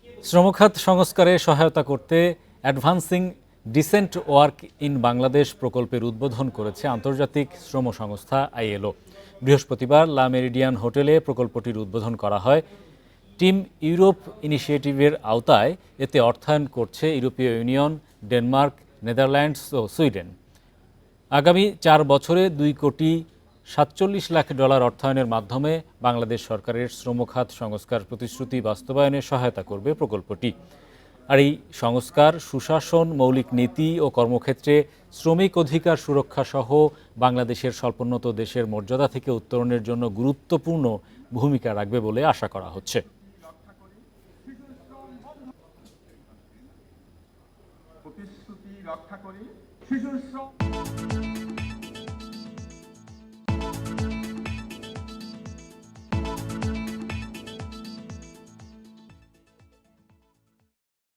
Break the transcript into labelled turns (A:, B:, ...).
A: শ্রমখাত সংস্কারে সহায়তা করতে advancing decent work in Bangladesh প্রকল্পের উদ্বোধন করেছে আন্তর্জাতিক শ্রম সংস্থা আইএলও। বৃহস্পতিবার লা মেরিডিয়ান হোটেলে প্রকল্পটির উদ্বোধন করা হয়। টিম ইউরোপ ইনিশিয়েটিভের আওতায় এতে অর্থায়ন করছে ইউরোপীয় ইউনিয়ন, ডেনমার্ক, নেদারল্যান্ডস ও সুইডেন। আগামী 4 বছরে $2.47 কোটি অর্থায়নের মাধ্যমে বাংলাদেশ সরকারের শ্রমখাত সংস্কার প্রতিশ্রুতি বাস্তবায়নে সহায়তা করবে প্রকল্পটি। আর এই সংস্কার সুশাসন, মৌলিক নীতি ও কর্মক্ষেত্রে শ্রমিক অধিকার সুরক্ষা সহ বাংলাদেশের স্বল্পোন্নত দেশের মর্যাদা থেকে উত্তরণের জন্য গুরুত্বপূর্ণ ভূমিকা রাখবে বলে আশা করা হচ্ছে।
B: প্রতিশ্রুতি রক্ষা করি, শিশু শ্রম